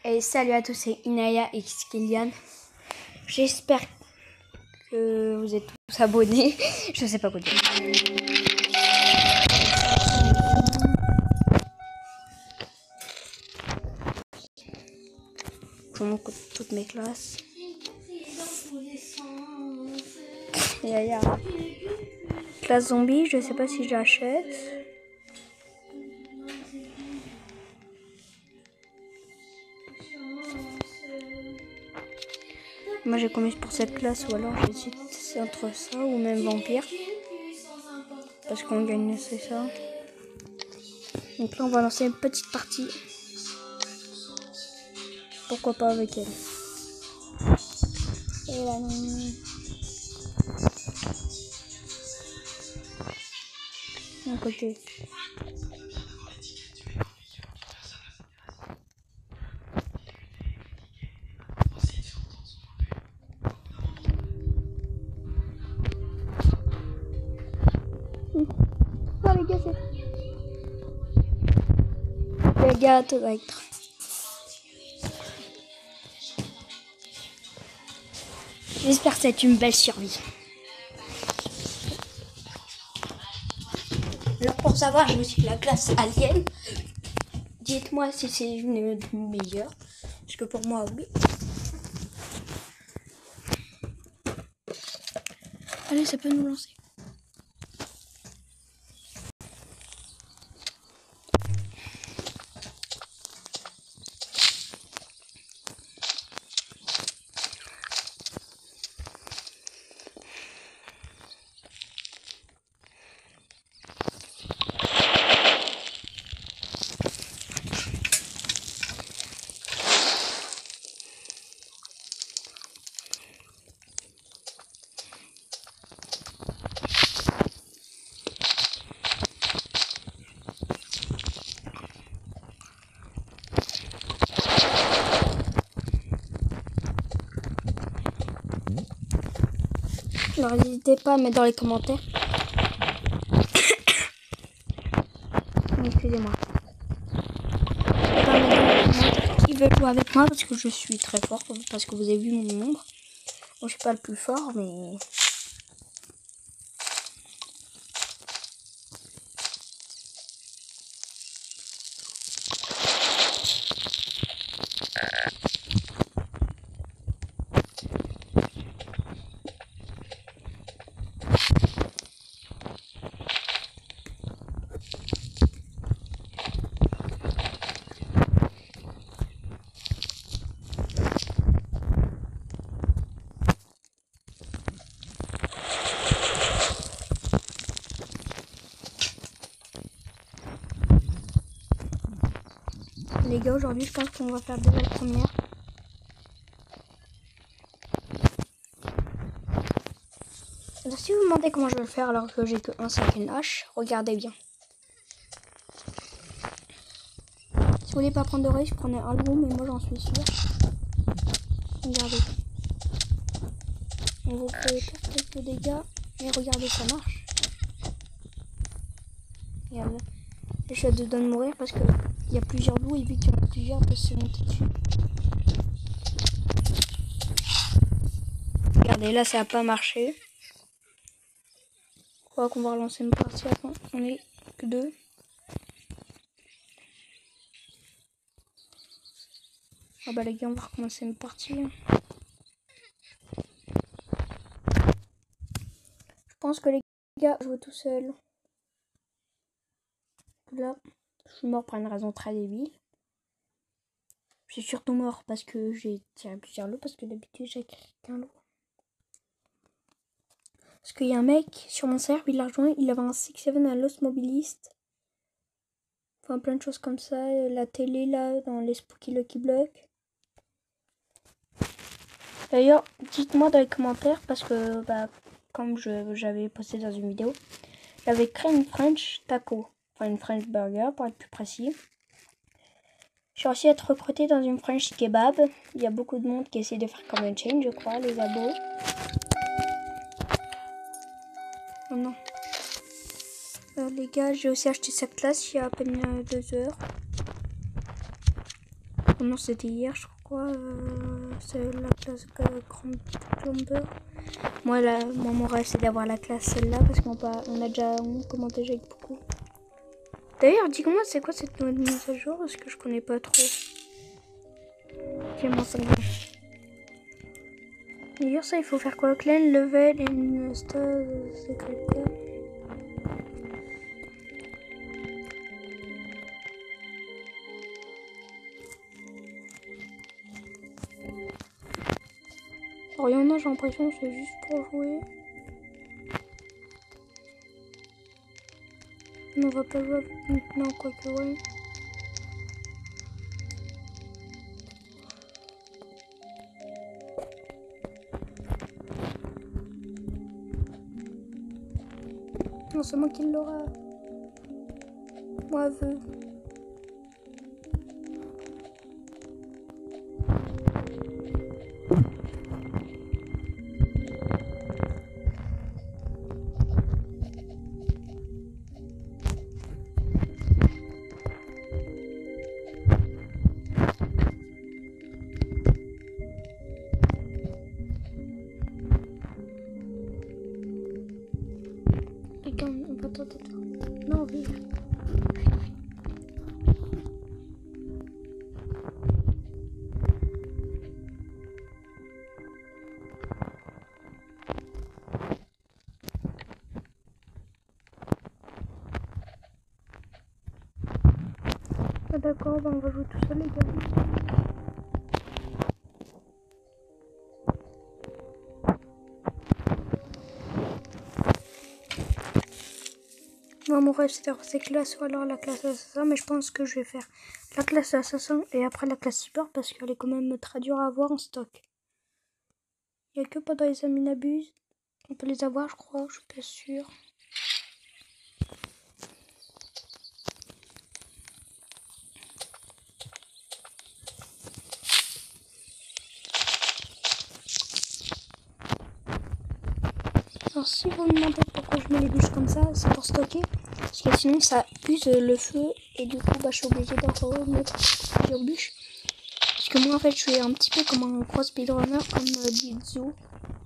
Et salut à tous, c'est Inaya et Kylian. J'espère que vous êtes tous abonnés. Je sais pas quoi dire. Je vous montre toutes mes classes. Et il y a classe zombie, je sais pas si j'achète. Moi j'ai commis pour cette classe ou alors j'hésite entre ça ou même vampire. Parce qu'on gagne c'est ça. Donc là on va lancer une petite partie. Pourquoi pas avec elle. Et là non. D'un côté. Oh les gars, c'est... Les gars, tout va être... J'espère que c'est une belle survie. Alors pour savoir, je me suis la classe alien. Dites-moi si c'est une meilleure. Parce que pour moi, oui. Allez, ça peut nous lancer. Alors n'hésitez pas à mettre dans les commentaires. Excusez-moi. Qui veut jouer avec moi parce que je suis très fort, parce que vous avez vu mon nombre. Bon, je suis pas le plus fort, mais... Les gars, aujourd'hui, je pense qu'on va faire déjà la première. Alors, si vous me demandez comment je vais le faire alors que j'ai que un sac et une hache, regardez bien. Si vous voulez pas prendre de risque, prenez un loup, mais moi j'en suis sûr. Regardez. On vous fait quelques dégâts, mais regardez, ça marche. Regardez. Je de donne mourir parce que il y a plusieurs loups et vu qu'il y en a plusieurs, on peut se monter dessus. Regardez, là ça n'a pas marché. Je crois qu'on va relancer une partie avant. On est que deux. Ah bah les gars, on va recommencer une partie. Je pense que les gars jouent tout seuls. Là, je suis mort pour une raison très débile. Je suis surtout mort parce que j'ai tiré plusieurs loups, parce que d'habitude j'ai qu'un loup. Parce qu'il y a un mec sur mon serveur, il l'a rejoint, il avait un 6-7, un Lost Mobilist. Enfin plein de choses comme ça, la télé là, dans les Spooky Lucky Block. D'ailleurs, dites-moi dans les commentaires, parce que bah, comme j'avais posté dans une vidéo, j'avais créé une French taco. Enfin une French burger pour être plus précis. Je suis aussi être recrutée dans une French kebab. Il y a beaucoup de monde qui essaie de faire comme une chaîne, je crois, les abos. Oh non. Les gars, j'ai aussi acheté cette classe il y a à peine 2 heures. Oh non, c'était hier, je crois. C'est la classe Grand Plumber. Moi, mon rêve, c'est d'avoir la classe celle-là parce on a déjà commenté avec beaucoup. D'ailleurs, dis-moi, c'est quoi cette nouvelle mise à jour? Parce que je connais pas trop. Clément 5. D'ailleurs, ça, il faut faire quoi? Clan, level, et c'est quoi? Alors, il y en a, j'ai l'impression que c'est juste pour jouer. On va pas jouer maintenant, quoique, ouais. Non, c'est moi qui l'aura. Moi, veux. Attends. Non, oui. Ah, d'accord, on va jouer tout seul, les gars. Moi, mon rêve, c'est faire ces classes ou alors la classe assassin, mais je pense que je vais faire la classe assassin et après la classe super parce qu'elle est quand même très dure à avoir en stock. Il n'y a que pendant les Aminabus. On peut les avoir, je crois, je suis pas sûre. Alors si vous me demandez pourquoi je mets les bûches comme ça, c'est pour stocker. Parce que sinon ça use le feu et du coup je suis obligée d'en remettre plusieurs bûches. Parce que moi en fait je suis un petit peu comme un gros speedrunner comme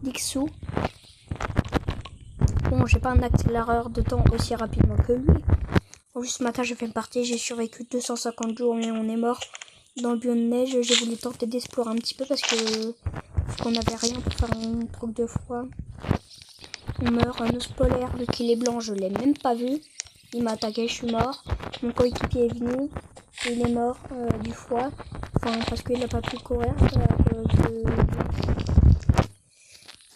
Dixou. Bon, j'ai pas un accélérateur de temps aussi rapidement que lui. Bon, juste ce matin j'ai fait une partie, j'ai survécu 250 jours mais on est mort dans le biome de neige. J'ai voulu tenter d'explorer un petit peu parce qu'on n'avait rien pour faire un truc de froid. On meurt, un ours polaire, vu qu'il est blanc, je l'ai même pas vu. Il m'a attaqué, je suis mort. Mon coéquipier est venu, il est mort du foie. Enfin, parce qu'il n'a pas pu courir.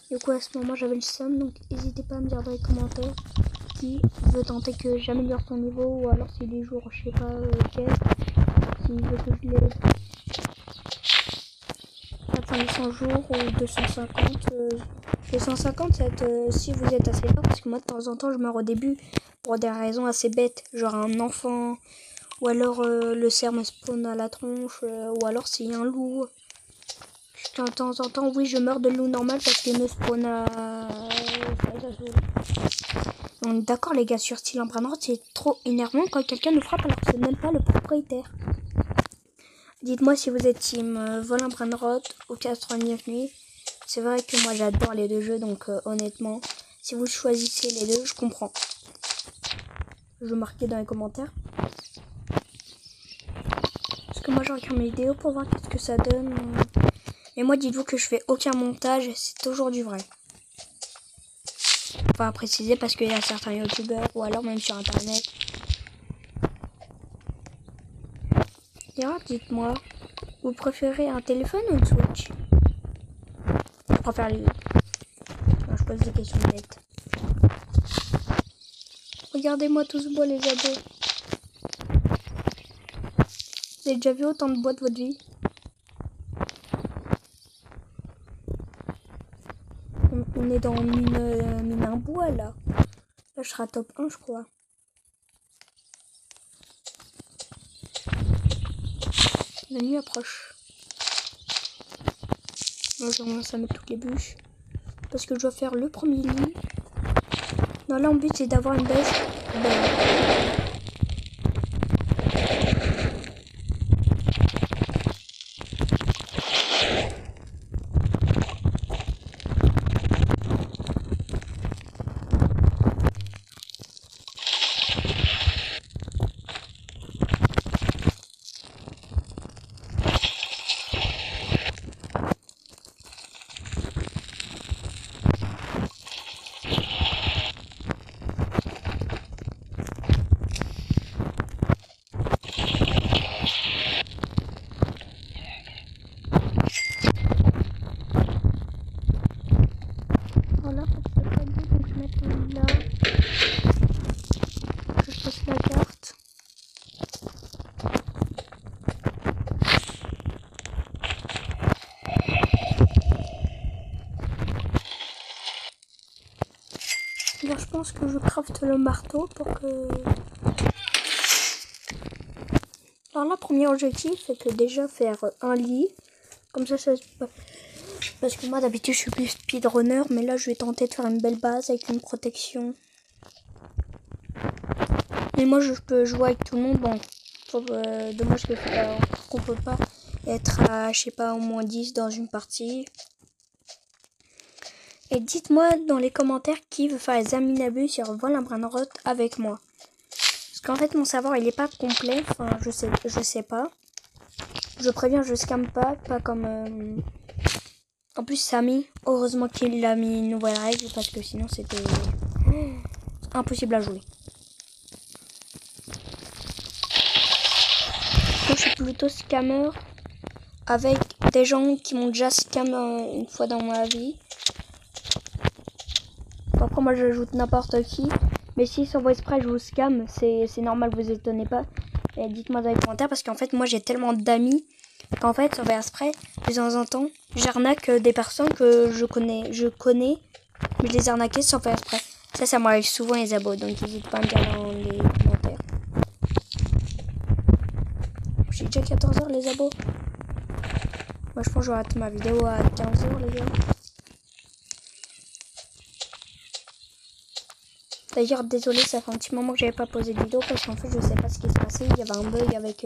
Du coup, à ce moment, j'avais le seum, donc n'hésitez pas à me dire dans les commentaires qui veut tenter que j'améliore son niveau, ou alors si des jours, je sais pas quel, s'il veut que je l'aide. Enfin, les 100 jours ou 250. 250, c'est si vous êtes assez fort, parce que moi de temps en temps je meurs au début pour des raisons assez bêtes, genre un enfant, ou alors le cerf me spawn à la tronche, ou alors s'il y a un loup. De temps en temps, oui, je meurs de loup normal parce qu'il me spawn à. On est d'accord, les gars, sur Style en Brainrot, c'est trop énervant quand quelqu'un nous frappe alors que c'est même pas le propriétaire. Dites-moi si vous êtes team Volin Brainrot ou 99 nuits. C'est vrai que moi j'adore les deux jeux, donc honnêtement, si vous choisissez les deux, je comprends. Je marquais dans les commentaires. Parce que moi je regarde mes vidéos pour voir qu'est-ce que ça donne. Mais moi dites-vous que je fais aucun montage, c'est toujours du vrai. Pas à préciser parce qu'il y a certains youtubeurs ou alors même sur internet. D'ailleurs, dites-moi, vous préférez un téléphone ou une Switch? Je préfère les... Non, je pose des questions bêtes. Regardez-moi tous ce bois, les ados. Vous avez déjà vu autant de bois de votre vie? On est dans mine un bois là. Là, je serai top 1, je crois. La nuit approche. Moi, je commence à mettre toutes les bûches. Parce que je dois faire le premier lit. Non, là, mon but, c'est d'avoir une base. pense que je crafte le marteau pour que... Alors là, premier objectif, c'est que déjà faire un lit. Comme ça, parce que moi, d'habitude, je suis plus speedrunner. Mais là, je vais tenter de faire une belle base avec une protection. Mais moi, je peux jouer avec tout le monde. Bon, dommage qu'on peut pas être à, je sais pas, au moins 10 dans une partie. Et dites-moi dans les commentaires qui veut faire les Aminabus sur Volambranrot avec moi. Parce qu'en fait, mon savoir, il est pas complet. Enfin, je sais pas. Je préviens, je scamme pas comme... En plus, Samy, heureusement qu'il a mis une nouvelle règle parce que sinon, c'était impossible à jouer. Moi, je suis plutôt scammer avec des gens qui m'ont déjà scam une fois dans ma vie. Après, moi, j'ajoute n'importe qui. Mais si sur voice exprès je vous scam, c'est normal, vous étonnez pas. Et dites-moi dans les commentaires parce qu'en fait, moi, j'ai tellement d'amis qu'en fait, sur voice exprès, de temps en temps, j'arnaque des personnes que je connais, mais je les arnaquais sans faire exprès. Ça m'arrive souvent les abos, donc n'hésitez pas à me dire dans les commentaires. J'ai déjà 14h les abos. Moi, je pense que je vais arrêter ma vidéo à 15h, les gars. D'ailleurs, désolé, ça fait un petit moment que j'avais pas posé de vidéo parce qu'en fait, je sais pas ce qui se passait. Il y avait un bug avec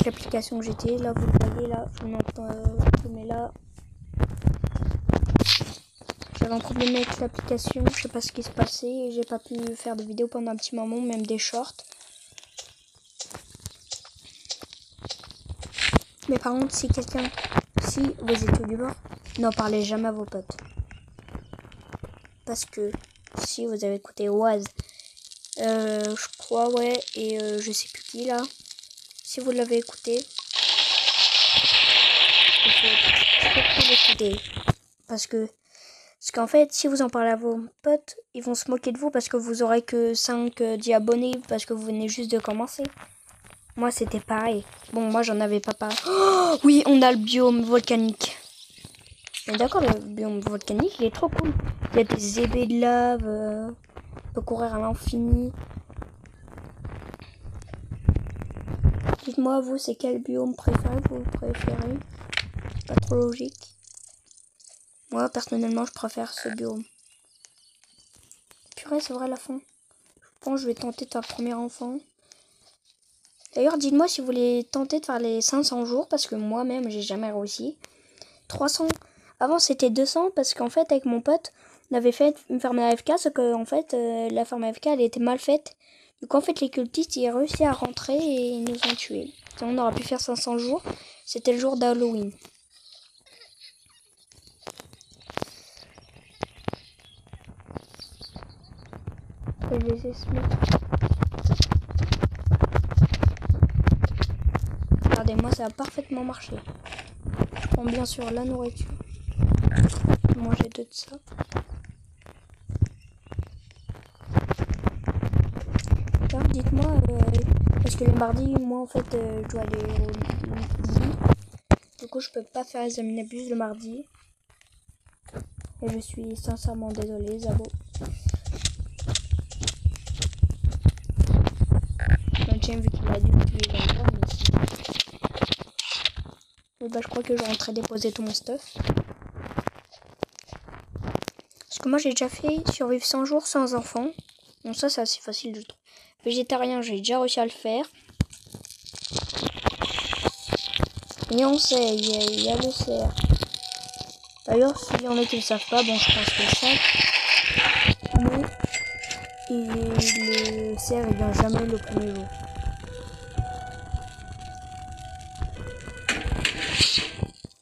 l'application que j'étais. Là, vous le voyez, là, je m'entends, mais là, j'avais un problème avec l'application. Je sais pas ce qui se passait et j'ai pas pu faire de vidéo pendant un petit moment, même des shorts. Mais par contre, si vous êtes youtubeur, n'en parlez jamais à vos potes. Parce que si vous avez écouté Oaz, je crois, ouais, et je sais plus qui là. Si vous l'avez écouté, parce qu'en fait, si vous en parlez à vos potes, ils vont se moquer de vous parce que vous aurez que 5 10 abonnés parce que vous venez juste de commencer. Moi, c'était pareil. Bon, moi, j'en avais pas parlé. Oh, oui, on a le biome volcanique. Mais d'accord, le biome volcanique, il est trop cool. Il y a des ébés de lave. On peut courir à l'infini. Dites-moi, vous, c'est quel biome vous préférez? Pas trop logique. Moi, personnellement, je préfère ce biome. Purée, c'est vrai, la fin. Je pense que je vais tenter de faire le premier enfant. D'ailleurs, dites-moi si vous voulez tenter de faire les 500 jours, parce que moi-même, j'ai jamais réussi. 300. Avant, c'était 200, parce qu'en fait, avec mon pote, on avait fait une ferme AFK, sauf que, en fait, la ferme AFK, elle était mal faite. Du coup, en fait, les cultistes, ils ont réussi à rentrer et ils nous ont tués. On aurait pu faire 500 jours. C'était le jour d'Halloween. Je vais laisser se mettre. Regardez-moi, ça a parfaitement marché. Je prends bien sûr la nourriture. Je vais manger de ça. Alors, dites-moi, parce que le mardi, moi en fait, je dois aller au lit. Du coup, je peux pas faire les Aminabus le mardi. Et je suis sincèrement désolée, Zabo. Tiens, vu qu'il m'a dit qu'il est encore, mais si. Oui, bah, je crois que je rentrais déposer tout mon stuff. Parce que moi, j'ai déjà fait survivre 100 jours sans enfant. Bon, ça, c'est assez facile, je trouve. Végétarien, j'ai déjà réussi à le faire. Et on sait, il y a le cerf. D'ailleurs, s'il y en a qui ne le savent pas, bon, je pense qu'ils le savent. Mais le cerf, il vient jamais le premier jour.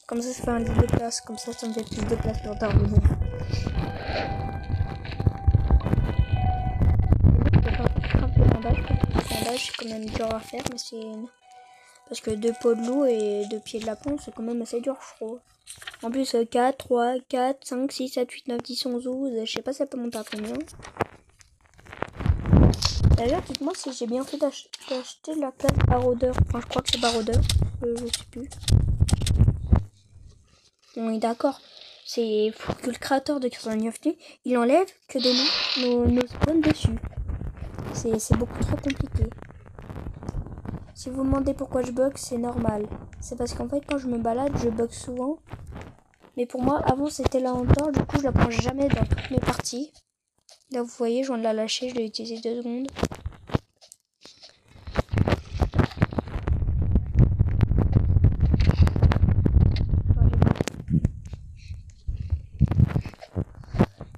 Comme ça fait un lit de place, comme ça me fait plus de place pour dormir. Le bandage, c'est quand même dur à faire, mais c'est... Parce que 2 peaux de loup et 2 pieds de lapin, c'est quand même assez dur, je trouve. En plus, 4, 3, 4, 5, 6, 7, 8, 9, 10, 11, 12, je sais pas ça peut monter à combien. D'ailleurs, dites-moi si j'ai bien fait d'acheter la classe baroudeur. Enfin, je crois que c'est baroudeur, je sais plus. Oui, d'accord. c'est faut que le créateur de Crazy Ofty, il enlève que nos spawns dessus. C'est beaucoup trop compliqué. Si vous me demandez pourquoi je bug, c'est normal. C'est parce qu'en fait, quand je me balade, je bug souvent. Mais pour moi, avant, c'était là longtemps. Du coup, je la prends jamais dans toutes mes parties. Là, vous voyez, je viens de la lâcher. Je l'ai utilisé 2 secondes.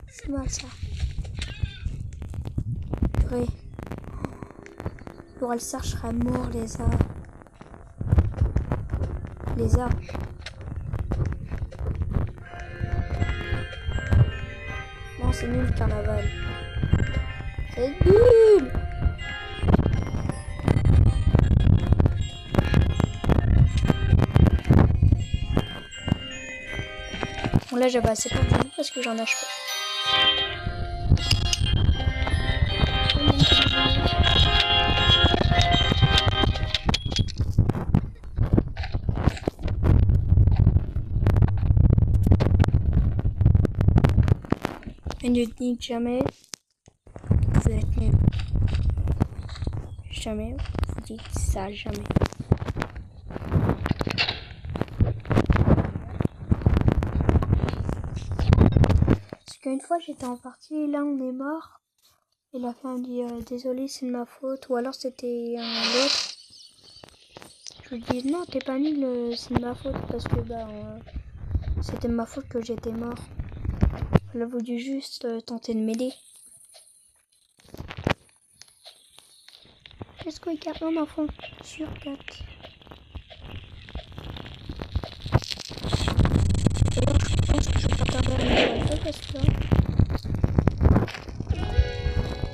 C'est mal, ça. Purée. Laurel Sar serait mort, les A. Les A. Non, c'est nul le carnaval. C'est nul. Bon, là, j'avais assez peur de lui parce que j'en lâche pas. Et ne dites jamais que vous êtes nul. Jamais vous dites ça, jamais. Parce qu'une fois j'étais en partie et là on est mort. Et la fin dit désolé, c'est de ma faute. Ou alors c'était un autre. Je lui dis non, t'es pas nul, c'est de ma faute. Parce que c'était de ma faute que j'étais mort. Elle a voulu juste tenter de m'aider. Qu'est-ce qu'il y a un enfant sur 4? D'ailleurs, je pense que je vais pas tarder à me parce que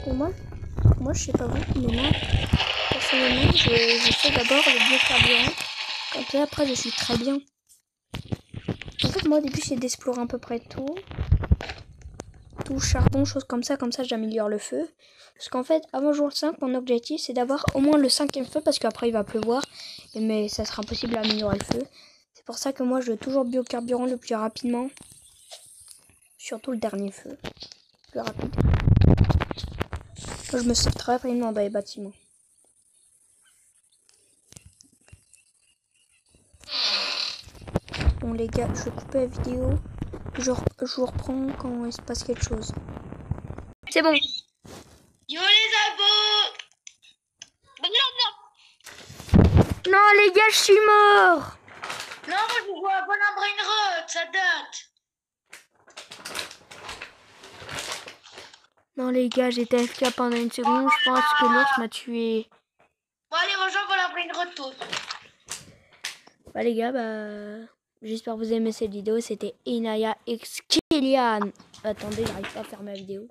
et moi je sais pas vous, mais moi personnellement je fais d'abord le biocarburant. Comme ça après je suis très bien. En fait moi au début c'est d'explorer à peu près tout charbon, choses comme ça j'améliore le feu. Parce qu'en fait avant jour 5 mon objectif c'est d'avoir au moins le 5e feu parce qu'après il va pleuvoir. Mais ça sera impossible d'améliorer le feu. C'est pour ça que moi je veux toujours biocarburant le plus rapidement. Surtout le dernier feu. Plus rapide. Moi je me sers très rapidement dans les bâtiments. Bon les gars, je vais couper la vidéo. Je vous reprends quand il se passe quelque chose. C'est bon. Yo les abos. Non les gars, je suis mort. Non, moi je joue à Bolin Brainrot, ça date. Non les gars, j'étais AFK pendant une seconde. Je pense que l'autre m'a tué. Bon allez, rejoins Bolin Brainrot tous. Bah les gars, j'espère que vous aimez cette vidéo. C'était Inaya X Kylian. Attendez, j'arrive pas à faire ma vidéo.